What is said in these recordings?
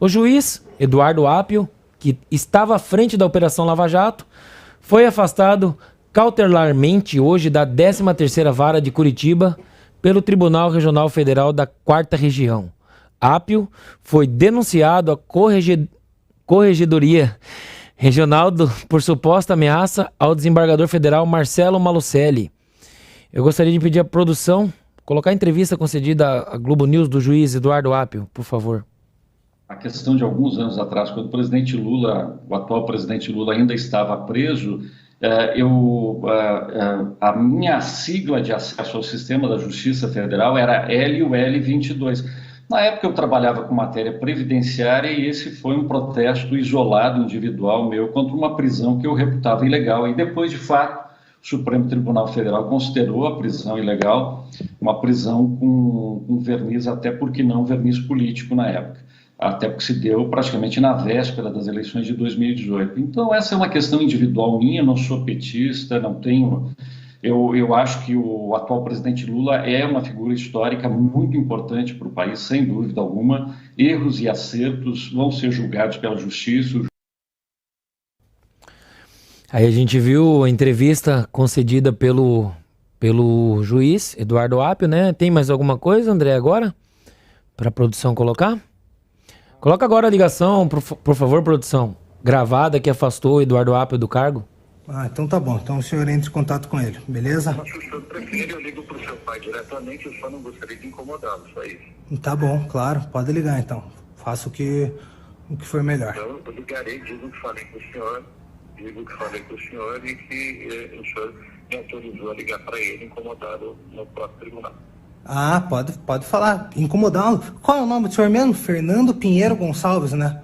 O juiz, Eduardo Apio, que estava à frente da Operação Lava Jato, foi afastado cautelarmente hoje da 13ª Vara de Curitiba pelo Tribunal Regional Federal da 4ª Região. Apio foi denunciado à Corregedoria Regional por suposta ameaça ao desembargador federal Marcelo Malucelli. Eu gostaria de pedir à produção colocar a entrevista concedida à Globo News do juiz Eduardo Apio, por favor. A questão de alguns anos atrás, quando o atual presidente Lula ainda estava preso, a minha sigla de acesso ao sistema da Justiça Federal era LUL 22. Na época eu trabalhava com matéria previdenciária e esse foi um protesto isolado, individual meu, contra uma prisão que eu reputava ilegal. E depois, de fato, o Supremo Tribunal Federal considerou a prisão ilegal uma prisão com verniz, até porque não verniz político na época. Até porque se deu praticamente na véspera das eleições de 2018. Então, essa é uma questão individual minha, não sou petista, não tenho... Eu acho que o atual presidente Lula é uma figura histórica muito importante para o país, sem dúvida alguma. Erros e acertos vão ser julgados pela justiça. Aí a gente viu a entrevista concedida pelo juiz Eduardo Apio, né? Tem mais alguma coisa, André, agora? Para a produção colocar? Coloca agora a ligação, por favor, produção. Gravada que afastou o Eduardo Apio do cargo. Ah, então tá bom. Então o senhor entra em contato com ele, beleza? Mas se o senhor prefere, eu ligo pro seu pai diretamente, eu só não gostaria de incomodá-lo, só isso. Tá bom, claro. Pode ligar então. Faça o que for melhor. Então eu ligarei, digo que falei com o senhor, e que o senhor me autorizou a ligar para ele, incomodá-lo no próprio tribunal. Ah, pode falar. Incomodá-lo. Qual é o nome do senhor mesmo? Fernando Pinheiro Gonçalves, né?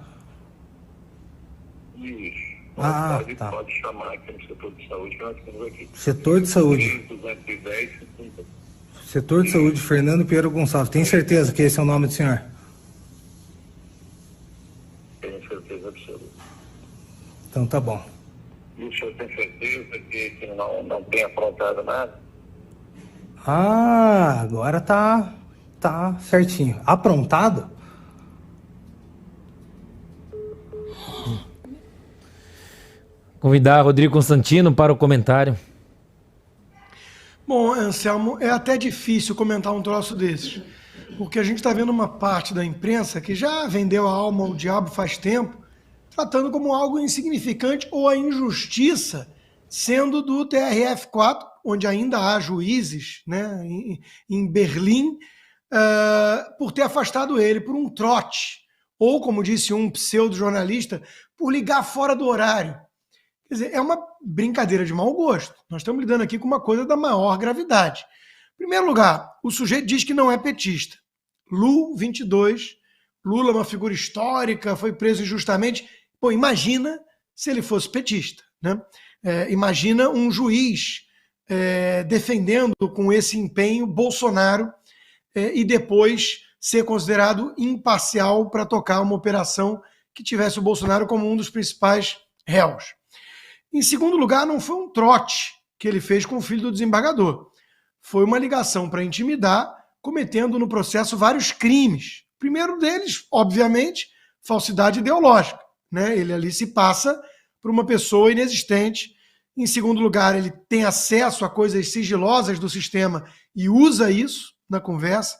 Isso. Ah, tá. Pode chamar aqui no setor de saúde, que nós temos aqui. Setor de saúde. 210, 50. Setor de saúde, Fernando Pinheiro Gonçalves. Tem certeza que esse é o nome do senhor? Tenho certeza absoluta. Então tá bom. E o senhor tem certeza que não tem aprontado nada? Ah, agora tá certinho. Aprontado? Convidar Rodrigo Constantino para o comentário. Bom, Anselmo, é até difícil comentar um troço desses, porque a gente está vendo uma parte da imprensa que já vendeu a alma ao diabo faz tempo, tratando como algo insignificante ou a injustiça sendo do TRF4, onde ainda há juízes, né, em Berlim, por ter afastado ele por um trote, ou, como disse um pseudo-jornalista, por ligar fora do horário. Quer dizer, é uma brincadeira de mau gosto. Nós estamos lidando aqui com uma coisa da maior gravidade. Em primeiro lugar, o sujeito diz que não é petista. Lu 22, Lula é uma figura histórica, foi preso injustamente. Pô, imagina se ele fosse petista, né? Imagina um juiz defendendo com esse empenho Bolsonaro e depois ser considerado imparcial para tocar uma operação que tivesse o Bolsonaro como um dos principais réus. Em segundo lugar, não foi um trote que ele fez com o filho do desembargador. Foi uma ligação para intimidar, cometendo no processo vários crimes. O primeiro deles, obviamente, falsidade ideológica, né? Ele ali se passa por uma pessoa inexistente. Em segundo lugar, ele tem acesso a coisas sigilosas do sistema e usa isso na conversa.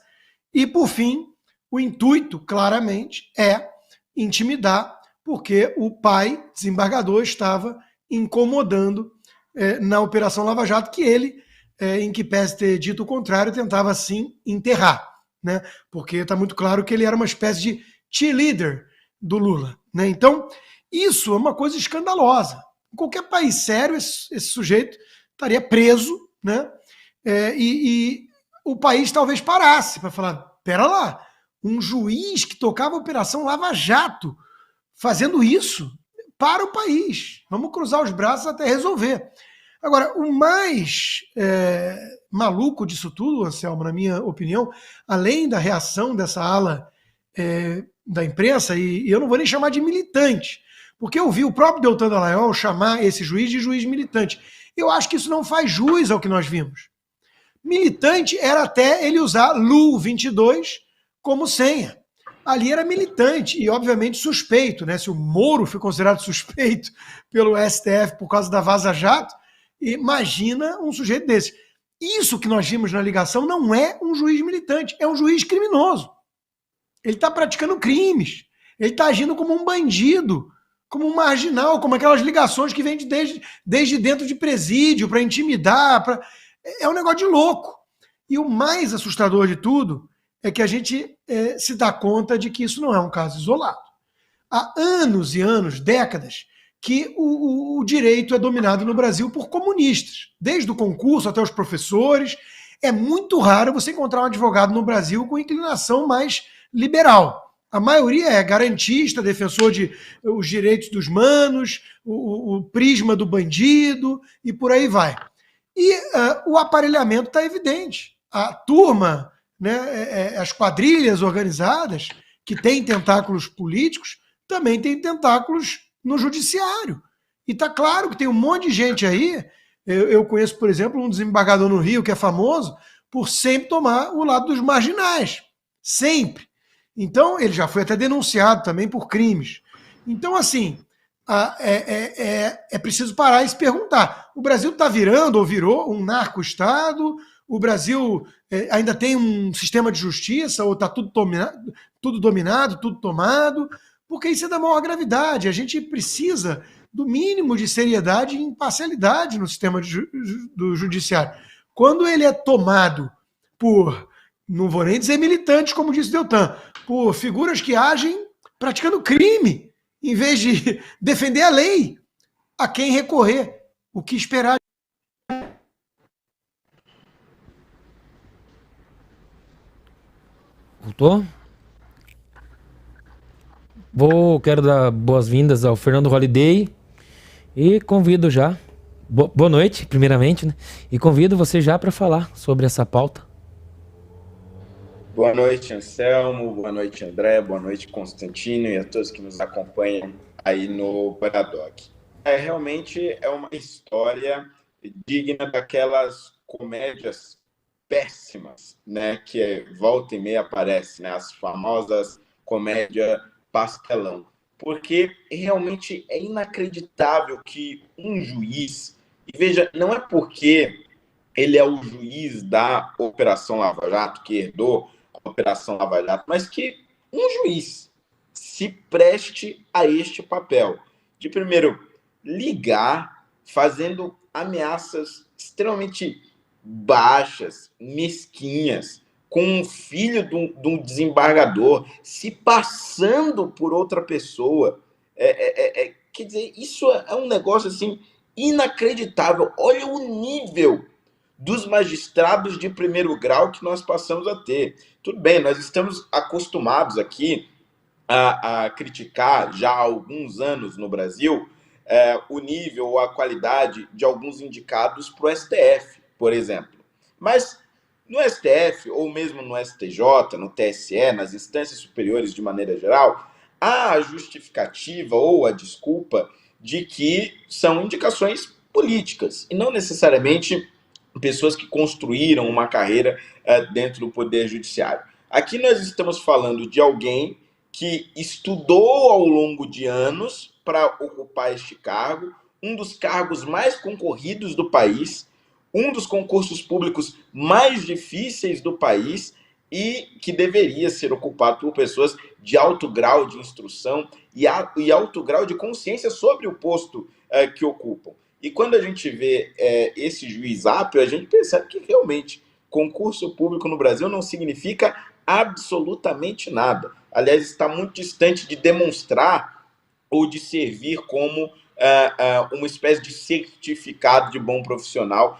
E, por fim, o intuito, claramente, é intimidar, porque o pai, desembargador, estava incomodando na Operação Lava Jato, que ele, em que pese ter dito o contrário, tentava, sim, enterrar, né? Porque está muito claro que ele era uma espécie de cheerleader do Lula, né? Então, isso é uma coisa escandalosa. Em qualquer país sério, esse sujeito estaria preso, né? E o país talvez parasse para falar, pera lá, um juiz que tocava a Operação Lava Jato fazendo isso para o país. Vamos cruzar os braços até resolver. Agora, o mais maluco disso tudo, Anselmo, na minha opinião, além da reação dessa ala da imprensa, e eu não vou nem chamar de militante, porque eu vi o próprio Deltan Dallagnol chamar esse juiz de juiz militante. Eu acho que isso não faz jus ao que nós vimos. Militante era até ele usar Lu 22 como senha. ali era militante e, obviamente, suspeito, né? Se o Moro foi considerado suspeito pelo STF por causa da Vaza Jato, imagina um sujeito desse. Isso que nós vimos na ligação não é um juiz militante, é um juiz criminoso. Ele está praticando crimes, ele está agindo como um bandido, como um marginal, como aquelas ligações que vêm desde dentro de presídio para intimidar. É um negócio de louco. E o mais assustador de tudo é que a gente se dá conta de que isso não é um caso isolado. Há anos e anos, décadas, que o direito é dominado no Brasil por comunistas. Desde o concurso até os professores. É muito raro você encontrar um advogado no Brasil com inclinação mais liberal. A maioria é garantista, defensor de os direitos dos manos, o prisma do bandido e por aí vai. E o aparelhamento está evidente. A turma, né, as quadrilhas organizadas, que têm tentáculos políticos, também têm tentáculos no judiciário. E está claro que tem um monte de gente aí. Eu conheço, por exemplo, um desembargador no Rio que é famoso por sempre tomar o lado dos marginais. Sempre. Então, ele já foi até denunciado também por crimes. Então, assim, é preciso parar e se perguntar. O Brasil está virando ou virou um narco-estado? O Brasil ainda tem um sistema de justiça ou está tudo dominado, tudo tomado? Porque isso é da maior gravidade. A gente precisa do mínimo de seriedade e imparcialidade no sistema do judiciário. Quando ele é tomado por, não vou nem dizer militantes, como disse Deltan, por figuras que agem praticando crime, em vez de defender a lei, a quem recorrer, o que esperar. Voltou? Quero dar boas-vindas ao Fernando Holliday e convido já, boa noite, primeiramente, né? E convido você já para falar sobre essa pauta. Boa noite, Anselmo, boa noite, André, boa noite, Constantino e a todos que nos acompanham aí no Paradoc. Realmente é uma história digna daquelas comédias péssimas, né, que volta e meia aparece, né, as famosas comédias pastelão, porque realmente é inacreditável que um juiz, e veja, não é porque ele é o juiz da Operação Lava Jato, que herdou a Operação Lava Jato, mas que um juiz se preste a este papel de, primeiro, ligar fazendo ameaças extremamente baixas, mesquinhas, com um filho de um desembargador, se passando por outra pessoa. Quer dizer, isso é um negócio assim inacreditável. Olha o nível dos magistrados de primeiro grau que nós passamos a ter. Tudo bem, nós estamos acostumados aqui a criticar já há alguns anos no Brasil o nível ou a qualidade de alguns indicados para o STF, por exemplo. Mas no STF, ou mesmo no STJ, no TSE, nas instâncias superiores de maneira geral, há a justificativa ou a desculpa de que são indicações políticas e não necessariamente pessoas que construíram uma carreira dentro do Poder Judiciário. Aqui nós estamos falando de alguém que estudou ao longo de anos para ocupar este cargo, um dos cargos mais concorridos do país, um dos concursos públicos mais difíceis do país e que deveria ser ocupado por pessoas de alto grau de instrução e alto grau de consciência sobre o posto que ocupam. E quando a gente vê esse juiz ápio, a gente percebe que realmente concurso público no Brasil não significa absolutamente nada. Aliás, está muito distante de demonstrar ou de servir como uma espécie de certificado de bom profissional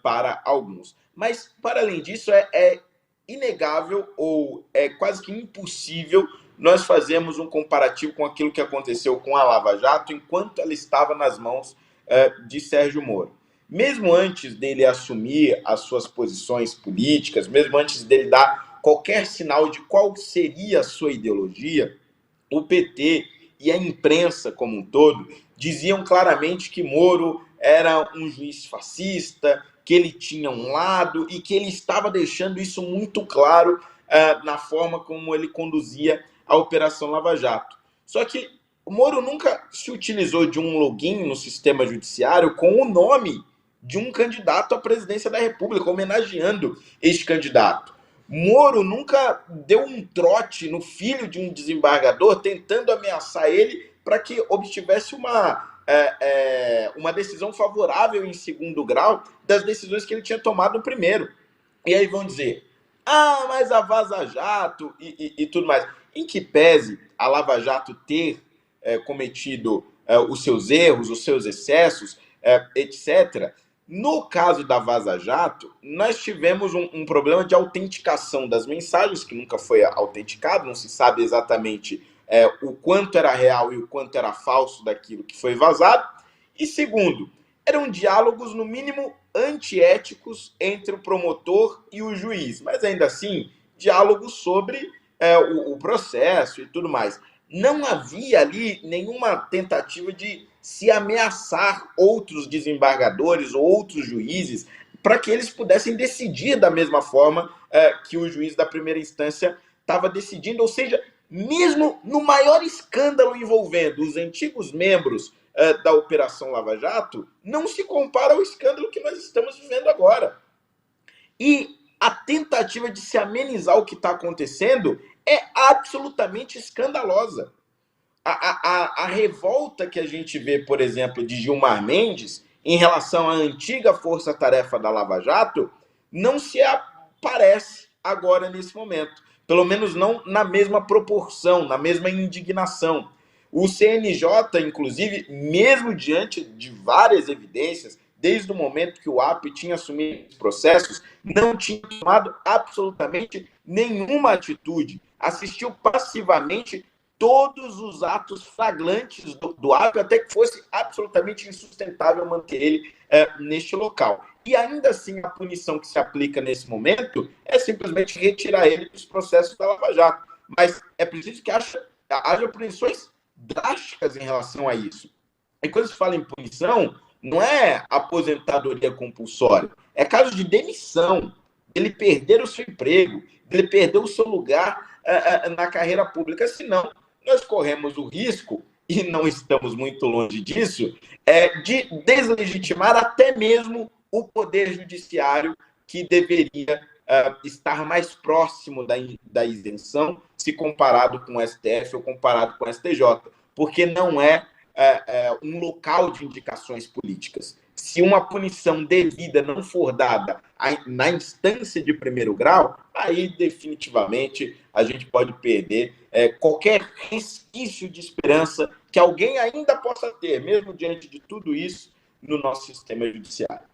para alguns. Mas, para além disso, é inegável ou é quase que impossível nós fazermos um comparativo com aquilo que aconteceu com a Lava Jato enquanto ela estava nas mãos de Sérgio Moro. Mesmo antes dele assumir as suas posições políticas, mesmo antes dele dar qualquer sinal de qual seria a sua ideologia, o PT e a imprensa como um todo diziam claramente que Moro era um juiz fascista, que ele tinha um lado e que ele estava deixando isso muito claro na forma como ele conduzia a Operação Lava Jato. Só que o Moro nunca se utilizou de um login no sistema judiciário com o nome de um candidato à presidência da República, homenageando este candidato. Moro nunca deu um trote no filho de um desembargador, tentando ameaçar ele para que obtivesse uma decisão favorável em segundo grau das decisões que ele tinha tomado no primeiro. E aí vão dizer, mas a Vaza Jato e tudo mais. Em que pese a Lava Jato ter cometido os seus erros, os seus excessos, etc., no caso da Vaza Jato, nós tivemos um problema de autenticação das mensagens, que nunca foi autenticado, não se sabe exatamente o quanto era real e o quanto era falso daquilo que foi vazado. E segundo, eram diálogos, no mínimo, antiéticos entre o promotor e o juiz, mas ainda assim, diálogos sobre o processo e tudo mais. Não havia ali nenhuma tentativa de se ameaçar outros desembargadores ou outros juízes para que eles pudessem decidir da mesma forma que o juiz da primeira instância estava decidindo, ou seja, mesmo no maior escândalo envolvendo os antigos membros da Operação Lava Jato, não se compara ao escândalo que nós estamos vivendo agora. E a tentativa de se amenizar o que está acontecendo é absolutamente escandalosa. A revolta que a gente vê, por exemplo, de Gilmar Mendes em relação à antiga força-tarefa da Lava Jato não se aparece agora nesse momento. Pelo menos não na mesma proporção, na mesma indignação. O CNJ, inclusive, mesmo diante de várias evidências, desde o momento que o AP tinha assumido os processos, não tinha tomado absolutamente nenhuma atitude. Assistiu passivamente todos os atos flagrantes do AP, até que fosse absolutamente insustentável manter ele neste local. E ainda assim, a punição que se aplica nesse momento é simplesmente retirar ele dos processos da Lava Jato. Mas é preciso que haja punições drásticas em relação a isso. E quando se fala em punição, não é aposentadoria compulsória, é caso de demissão, ele perder o seu emprego, ele perder o seu lugar na carreira pública. Senão, nós corremos o risco, e não estamos muito longe disso, de deslegitimar até mesmo o Poder Judiciário, que deveria estar mais próximo da isenção, se comparado com o STF ou comparado com o STJ, porque não é um local de indicações políticas. Se uma punição devida não for dada na instância de primeiro grau, aí definitivamente a gente pode perder qualquer resquício de esperança que alguém ainda possa ter, mesmo diante de tudo isso, no nosso sistema judiciário.